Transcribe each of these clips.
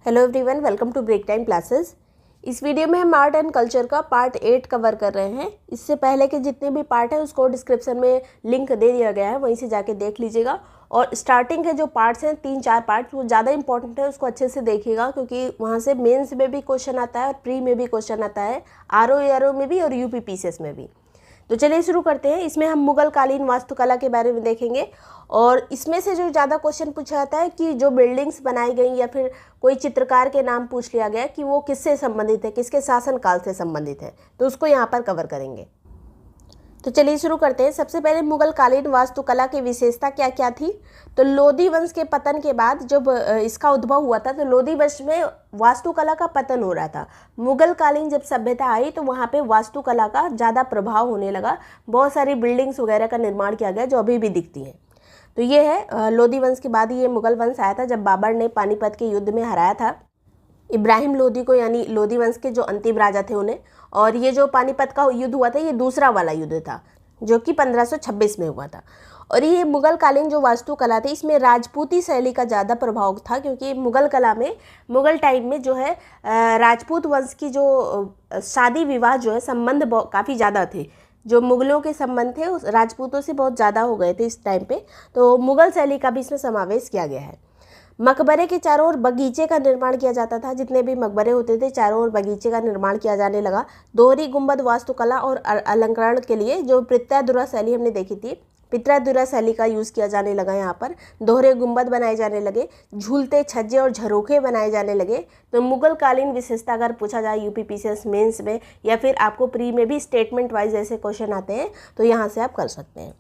Hello everyone, welcome to Break Time Classes. इस video में हम आर्ट एंड कल्चर का पार्ट 8 कवर कर रहे हैं। इससे पहले के जितने भी पार्ट हैं उसको डिस्क्रिप्शन में लिंक दे दिया गया है, वहीं से जाके देख लीजिएगा। और स्टार्टिंग के जो पार्ट्स हैं 3-4 पार्ट्स, वो ज़्यादा इंपॉर्टेंट है, उसको अच्छे से देखिएगा क्योंकि वहाँ से मेंस में भी क्वेश्चन आता है और प्री में भी क्वेश्चन आता है, आरओ में भी और यूपीपीसीएस में भी। तो चलिए शुरू करते हैं। इसमें हम मुगल कालीन वास्तुकला के बारे में देखेंगे और इसमें से जो ज़्यादा क्वेश्चन पूछा जाता है कि जो बिल्डिंग्स बनाई गई या फिर कोई चित्रकार के नाम पूछ लिया गया कि वो किससे संबंधित है, किसके शासनकाल से संबंधित है, तो उसको यहाँ पर कवर करेंगे। तो चलिए शुरू करते हैं। सबसे पहले मुगल कालीन वास्तुकला की विशेषता क्या क्या थी। तो लोधी वंश के पतन के बाद जब इसका उद्भव हुआ था तो लोधी वंश में वास्तुकला का पतन हो रहा था। मुगल कालीन जब सभ्यता आई तो वहाँ पे वास्तुकला का ज़्यादा प्रभाव होने लगा। बहुत सारी बिल्डिंग्स वगैरह का निर्माण किया गया जो अभी भी दिखती हैं। तो ये है लोधी वंश के बाद ये मुगल वंश आया था जब बाबर ने पानीपत के युद्ध में हराया था इब्राहिम लोधी को, यानी लोधी वंश के जो अंतिम राजा थे उन्हें। और ये जो पानीपत का युद्ध हुआ था ये दूसरा वाला युद्ध था जो कि 1526 में हुआ था। और ये मुगल कालीन जो वास्तुकला थी इसमें राजपूती शैली का ज़्यादा प्रभाव था क्योंकि मुगल कला में मुगल टाइम में जो है राजपूत वंश की जो शादी विवाह जो है संबंध काफ़ी ज़्यादा थे। जो मुगलों के संबंध थे उस राजपूतों से बहुत ज़्यादा हो गए थे इस टाइम पे, तो मुगल शैली का भी इसमें समावेश किया गया है। मकबरे के चारों ओर बगीचे का निर्माण किया जाता था। जितने भी मकबरे होते थे चारों ओर बगीचे का निर्माण किया जाने लगा। दोहरी गुंबद वास्तुकला और अलंकरण के लिए जो पित्रादुरा शैली हमने देखी थी, पित्रादुरा शैली का यूज़ किया जाने लगा। यहाँ पर दोहरे गुंबद बनाए जाने लगे, झूलते छज्जे और झरोखे बनाए जाने लगे। तो मुगल कालीन विशेषता अगर पूछा जाए यूपीपीसीएस मेंस में या फिर आपको प्री में भी स्टेटमेंट वाइज ऐसे क्वेश्चन आते हैं तो यहाँ से आप कर सकते हैं।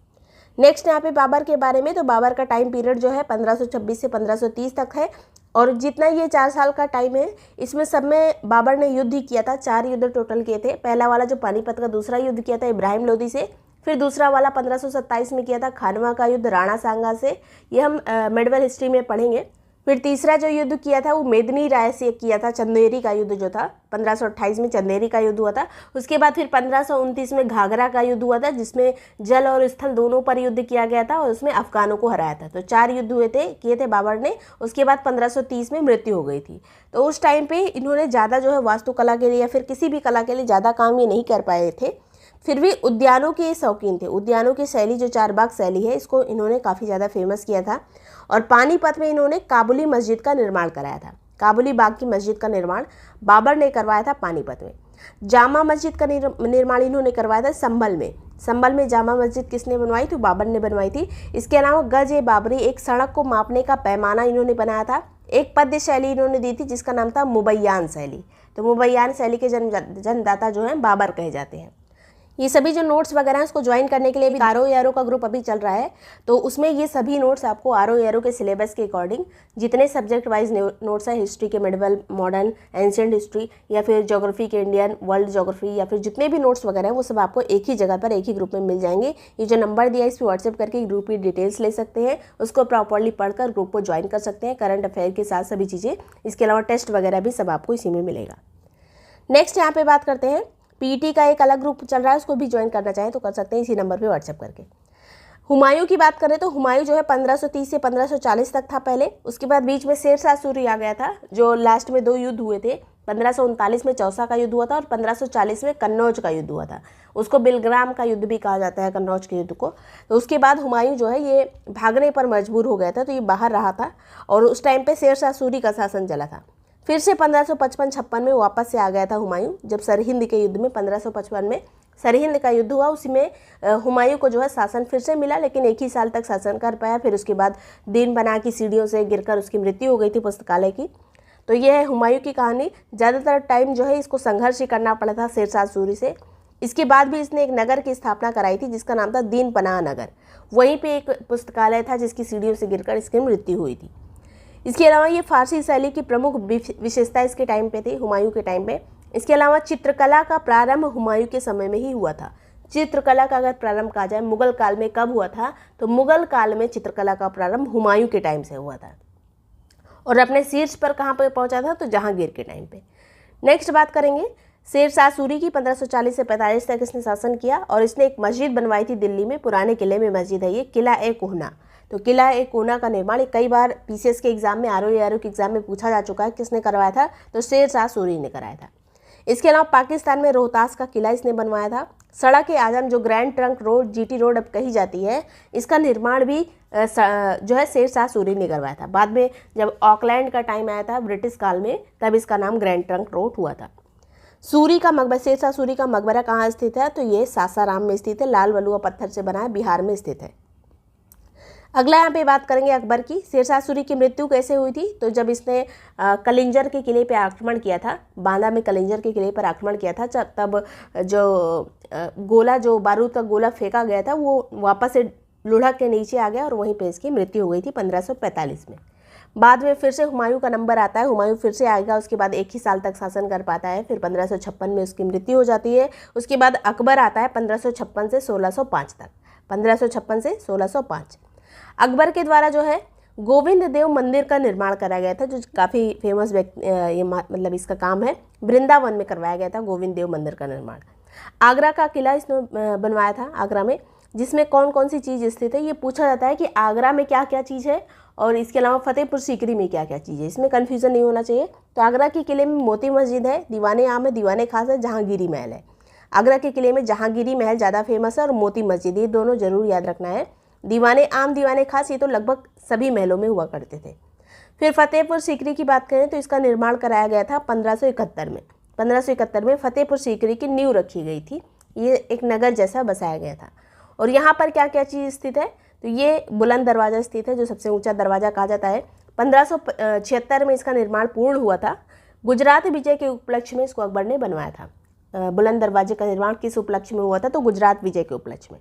नेक्स्ट यहाँ पे बाबर के बारे में। तो बाबर का टाइम पीरियड जो है 1526 से 1530 तक है। और जितना ये 4 साल का टाइम है इसमें सब में बाबर ने युद्ध ही किया था। 4 युद्ध टोटल किए थे। पहला वाला जो पानीपत का, दूसरा युद्ध किया था इब्राहिम लोधी से, फिर दूसरा वाला 1527 में किया था खानवा का युद्ध राणा सांगा से, ये हम मेडिवल हिस्ट्री में पढ़ेंगे। फिर तीसरा जो युद्ध किया था वो मेदिनी राय से किया था, चंदेरी का युद्ध जो था 1528 में चंदेरी का युद्ध हुआ था। उसके बाद फिर 1529 में घाघरा का युद्ध हुआ था जिसमें जल और स्थल दोनों पर युद्ध किया गया था और उसमें अफगानों को हराया था। तो 4 युद्ध किए थे बाबर ने। उसके बाद 1530 में मृत्यु हो गई थी। तो उस टाइम पे इन्होंने ज़्यादा जो है वास्तुकला के लिए या फिर किसी भी कला के लिए ज़्यादा काम ये नहीं कर पाए थे। फिर भी उद्यानों के शौकीन थे। उद्यानों की शैली जो चारबाग शैली है इसको इन्होंने काफ़ी ज़्यादा फेमस किया था। और पानीपत में इन्होंने काबुली मस्जिद का निर्माण कराया था। काबुली बाग की मस्जिद का निर्माण बाबर ने करवाया था पानीपत में। जामा मस्जिद का निर्माण इन्होंने करवाया था संभल में। संभल में जामा मस्जिद किसने बनवाई थी? बाबर ने बनवाई थी। इसके अलावा गज-ए-बाबरी, एक सड़क को मापने का पैमाना इन्होंने बनाया था। एक पद्य शैली इन्होंने दी थी जिसका नाम था मुबैयान शैली। तो मुबैयान शैली के जन्मदाता जो हैं बाबर कहे जाते हैं। ये सभी जो नोट्स वगैरह हैं उसको ज्वाइन करने के लिए भी आरओ का ग्रुप अभी चल रहा है, तो उसमें ये सभी नोट्स आपको आरओ के सिलेबस के अकॉर्डिंग जितने सब्जेक्ट वाइज नोट्स हैं, हिस्ट्री के मेडिवल, मॉडर्न, एंशिएंट हिस्ट्री या फिर ज्योग्राफी के इंडियन, वर्ल्ड ज्योग्राफी या फिर जितने भी नोट्स वगैरह हैं वो सब आपको एक ही जगह पर एक ही ग्रुप में मिल जाएंगे। ये जो नंबर दिया है इस पर व्हाट्सएप करके ग्रुप की डिटेल्स ले सकते हैं, उसको प्रॉपरली पढ़कर ग्रुप को ज्वाइन कर सकते हैं। करंट अफेयर के साथ सभी चीज़ें, इसके अलावा टेस्ट वगैरह भी सब आपको इसी में मिलेगा। नेक्स्ट यहाँ पे बात करते हैं, पीटी का एक अलग ग्रुप चल रहा है, उसको भी ज्वाइन करना चाहें तो कर सकते हैं इसी नंबर पे व्हाट्सएप करके। हुमायूं की बात करें तो हुमायूं जो है 1530 से 1540 तक था पहले। उसके बाद बीच में शेरशाह सूरी आ गया था जो लास्ट में 2 युद्ध हुए थे। 1539 में चौसा का युद्ध हुआ था और 1540 में कन्नौज का युद्ध हुआ था। उसको बिलग्राम का युद्ध भी कहा जाता है, कन्नौज के युद्ध को। तो उसके बाद हुमायूं जो है ये भागने पर मजबूर हो गया था, तो ये बाहर रहा था और उस टाइम पर शेरशाह सूरी का शासन चला था। फिर से 1555-56 में वापस से आ गया था हुमायूं, जब सरहिंद के युद्ध में 1555 में सरहिंद का युद्ध हुआ। उसी में हुमायूं को जो है शासन फिर से मिला, लेकिन 1 ही साल तक शासन कर पाया। फिर उसके बाद दीन बना की सीढ़ियों से गिरकर उसकी मृत्यु हो गई थी पुस्तकालय की। तो ये है हुमायूं की कहानी। ज़्यादातर टाइम जो है इसको संघर्ष ही करना पड़ा था शेरशाह सूरी से। इसके बाद भी इसने एक नगर की स्थापना कराई थी जिसका नाम था दीन पनाह नगर। वहीं पर एक पुस्तकालय था जिसकी सीढ़ियों से गिरकर इसकी मृत्यु हुई थी। इसके अलावा ये फारसी शैली की प्रमुख विशेषता इसके टाइम पे थी, हुमायूं के टाइम पे। इसके अलावा चित्रकला का प्रारंभ हुमायूं के समय में ही हुआ था। चित्रकला का अगर प्रारंभ कहा जाए मुगल काल में कब हुआ था, तो मुगल काल में चित्रकला का प्रारंभ हुमायूं के टाइम से हुआ था और अपने शीर्ष पर कहाँ पर पहुँचा था, तो जहांगीर के टाइम पे। नेक्स्ट बात करेंगे शेरशाह सूरी की। 1540 से 45 तक इसने शासन किया और इसने एक मस्जिद बनवाई थी दिल्ली में, पुराने किले में मस्जिद है ये, किला ए कोहना। तो किला ए कोना का निर्माण ये कई बार पीसीएस के एग्जाम में, आरओ के एग्जाम में पूछा जा चुका है, किसने करवाया था, तो शेर शाह सूरी ने कराया था। इसके अलावा पाकिस्तान में रोहतास का किला इसने बनवाया था। सड़क ए आजम जो grand trunk road, GT road अब कही जाती है, इसका निर्माण भी जो है शेर शाह सूरी ने करवाया था। बाद में जब ऑकलैंड का टाइम आया था ब्रिटिश काल में, तब इसका नाम ग्रैंड ट्रंक रोड हुआ था। सूरी का मकबरा, शेर शाह सूरी का मकबरा कहाँ स्थित है, तो ये सासाराम में स्थित है, लाल बलुआ पत्थर से बना है, बिहार में स्थित है। अगला यहाँ पे बात करेंगे अकबर की। शेर शाह सूरी की मृत्यु कैसे हुई थी, तो जब इसने कलिंजर के किले पे आक्रमण किया था, बांदा में कलिंजर के किले पर आक्रमण किया था, तब जो गोला, जो बारूद का गोला फेंका गया था, वो वापस से लुढ़क के नीचे आ गया और वहीं पे इसकी मृत्यु हो गई थी 1545 में। बाद में फिर से हुमायूं का नंबर आता है, हुमायूं फिर से आएगा, उसके बाद एक ही साल तक शासन कर पाता है, फिर 1556 में उसकी मृत्यु हो जाती है। उसके बाद अकबर आता है 1556 से 1605 तक, 1556 से 1605। अकबर के द्वारा जो है गोविंद देव मंदिर का निर्माण कराया गया था, जो काफ़ी फेमस ये मतलब इसका काम है, वृंदावन में करवाया गया था गोविंद देव मंदिर का निर्माण। आगरा का किला इसने बनवाया था, आगरा में, जिसमें कौन कौन सी चीज़ स्थित है, ये पूछा जाता है कि आगरा में क्या क्या चीज़ है और इसके अलावा फतेहपुर सीकरी में क्या क्या चीज़ है, इसमें कन्फ्यूज़न नहीं होना चाहिए। तो आगरा के किले में मोती मस्जिद है, दीवाने आम है, दीवाने खास है, जहांगीरी महल है। आगरा के किले में जहांगीरी महल ज़्यादा फेमस है और मोती मस्जिद, ये दोनों जरूर याद रखना है। दीवाने आम, दीवाने खास ये तो लगभग सभी महलों में हुआ करते थे। फिर फतेहपुर सीकरी की बात करें तो इसका निर्माण कराया गया था 1571 में। 1571 में फतेहपुर सीकरी की नींव रखी गई थी, ये एक नगर जैसा बसाया गया था। और यहाँ पर क्या क्या चीज़ स्थित है, तो ये बुलंद दरवाज़ा स्थित है, जो सबसे ऊंचा दरवाज़ा कहा जाता है। 1576 में इसका निर्माण पूर्ण हुआ था। गुजरात विजय के उपलक्ष्य में इसको अकबर ने बनवाया था। बुलंद दरवाजे का निर्माण किस उपलक्ष्य में हुआ था, तो गुजरात विजय के उपलक्ष्य में।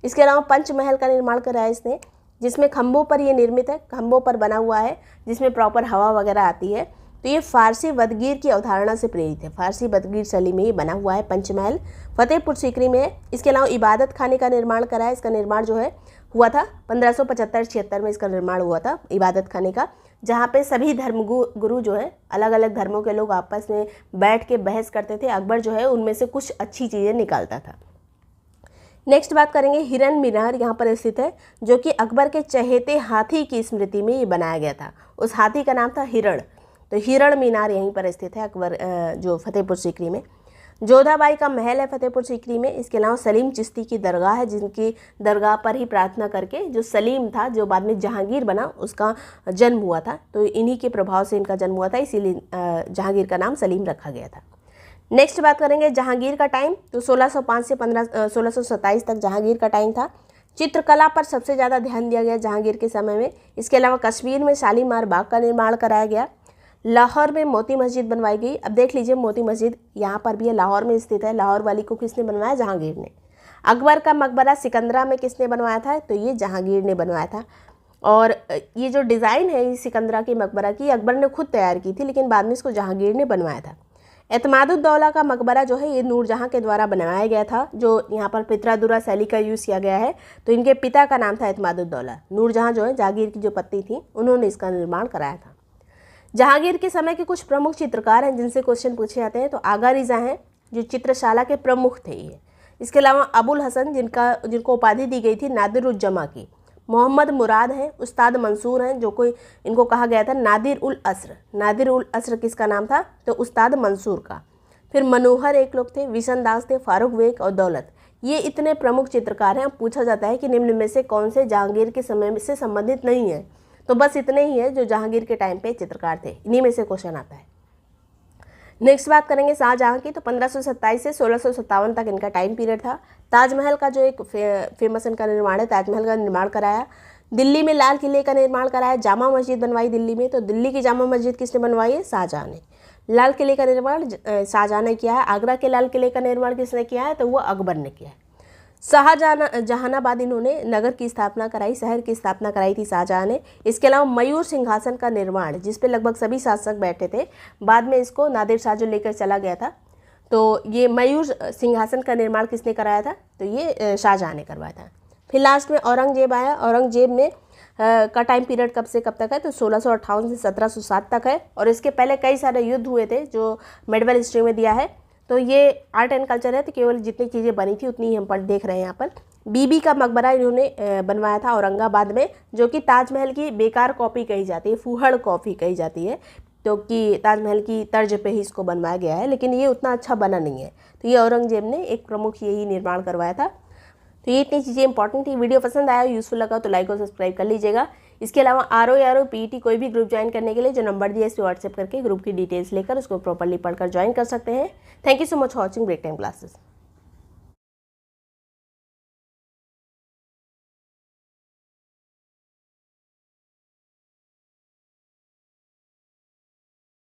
इसके अलावा पंचमहल का निर्माण कराया इसने, जिसमें खंभों पर ये निर्मित है, खंभों पर बना हुआ है, जिसमें प्रॉपर हवा वगैरह आती है। तो ये फारसी वदगीर की अवधारणा से प्रेरित है, फारसी वदगीर शैली में ये बना हुआ है पंचमहल, फतेहपुर सीकरी में है। इसके अलावा इबादत खाने का निर्माण कराया, इसका निर्माण जो है हुआ था 1575-76 में इसका निर्माण हुआ था इबादत खाने का, जहाँ पे सभी धर्मगुरु जो है, अलग अलग धर्मों के लोग आपस में बैठ के बहस करते थे। अकबर जो है उनमें से कुछ अच्छी चीज़ें निकालता था। नेक्स्ट बात करेंगे हिरन मीनार, यहाँ पर स्थित है, जो कि अकबर के चहेते हाथी की स्मृति में ये बनाया गया था। उस हाथी का नाम था हिरण, तो हिरण मीनार यहीं पर स्थित है अकबर जो फतेहपुर सीकरी में। जोधाबाई का महल है फतेहपुर सीकरी में। इसके अलावा सलीम चिश्ती की दरगाह है, जिनकी दरगाह पर ही प्रार्थना करके जो सलीम था, जो बाद में जहांगीर बना, उसका जन्म हुआ था। तो इन्हीं के प्रभाव से इनका जन्म हुआ था, इसीलिए जहांगीर का नाम सलीम रखा गया था। नेक्स्ट बात करेंगे जहांगीर का टाइम, तो 1605 से 1627 तक जहांगीर का टाइम था। चित्रकला पर सबसे ज़्यादा ध्यान दिया गया जहांगीर के समय में। इसके अलावा कश्मीर में शालीमार बाग का निर्माण कराया गया। लाहौर में मोती मस्जिद बनवाई गई। अब देख लीजिए मोती मस्जिद यहाँ पर भी है, लाहौर में स्थित है। लाहौर वाली को किसने बनवाया, जहांगीर ने। अकबर का मकबरा सिकंदरा में किसने बनवाया था, तो ये जहांगीर ने बनवाया था। और ये जो डिज़ाइन है इस सिकंदरा की मकबरा की, अकबर ने खुद तैयार की थी, लेकिन बाद में इसको जहांगीर ने बनवाया था। एतमादुद्दौला का मकबरा जो है ये नूरजहाँ के द्वारा बनाया गया था, जो यहाँ पर पित्रादुरा शैली का यूज़ किया गया है। तो इनके पिता का नाम था एतमादुद्दौला। नूरजहाँ जो है जहांगीर की जो पत्नी थी, उन्होंने इसका निर्माण कराया था। जहांगीर के समय के कुछ प्रमुख चित्रकार हैं जिनसे क्वेश्चन पूछे जाते हैं, तो आगा रिज़ा हैं, जो चित्रशाला के प्रमुख थे ये। इसके अलावा अबुल हसन, जिनको उपाधि दी गई थी नादिर-उज-जमा की। मोहम्मद मुराद हैं, उस्ताद मंसूर हैं, जो कोई इनको कहा गया था नादिर उल असर। नादिर उल असर किसका नाम था, तो उस्ताद मंसूर का। फिर मनोहर एक लोग थे, विशन दास थे, फारूक बेग और दौलत। ये इतने प्रमुख चित्रकार हैं। पूछा जाता है कि निम्न में से कौन से जहांगीर के समय से संबंधित नहीं है, तो बस इतने ही है जो जहांगीर के टाइम पे चित्रकार थे, इन्हीं में से क्वेश्चन आता है। नेक्स्ट बात करेंगे शाहजहाँ की, तो 1527 से 1657 तक इनका टाइम पीरियड था। ताजमहल का जो एक फेमस इनका निर्माण है, ताजमहल का निर्माण कराया। दिल्ली में लाल किले का निर्माण कराया। जामा मस्जिद बनवाई दिल्ली में, तो दिल्ली की जामा मस्जिद किसने बनवाई है, शाहजहाँ ने। लाल किले का निर्माण शाहजहाँ ने किया है। आगरा के लाल किले का निर्माण किसने किया है, तो वो अकबर ने किया है। जहानाबाद इन्होंने नगर की स्थापना कराई, शहर की स्थापना कराई थी शाहजहाँ ने। इसके अलावा मयूर सिंहासन का निर्माण, जिस पे लगभग सभी शासक बैठे थे, बाद में इसको नादिर शाह जो लेकर चला गया था, तो ये मयूर सिंहासन का निर्माण किसने कराया था, तो ये शाहजहाँ ने करवाया था। फिर लास्ट में औरंगजेब आया। औरंगजेब में का टाइम पीरियड कब से कब तक है, तो 1658 से 1707 तक है। और इसके पहले कई सारे युद्ध हुए थे जो मेडिवल हिस्ट्री में दिया है। तो ये आर्ट एंड कल्चर है, तो केवल जितनी चीज़ें बनी थी उतनी ही हम देख रहे हैं यहाँ पर। बीबी का मकबरा इन्होंने बनवाया था औरंगाबाद में, जो कि ताजमहल की बेकार कॉपी कही जाती है, फूहड़ कॉपी कही जाती है, तो कि ताजमहल की तर्ज पे ही इसको बनवाया गया है, लेकिन ये उतना अच्छा बना नहीं है। तो ये औरंगजेब ने एक प्रमुख यही निर्माण करवाया था। तो ये इतनी चीज़ें इंपॉर्टेंट थी। वीडियो पसंद आया, यूज़फुल लगा तो लाइक और सब्सक्राइब कर लीजिएगा। इसके अलावा RO PET कोई भी ग्रुप ज्वाइन करने के लिए जो नंबर दिया है इस पर व्हाट्सएप करके ग्रुप की डिटेल्स लेकर उसको प्रॉपरली पढ़कर ज्वाइन कर सकते हैं। Thank you so much for watching Break Time classes.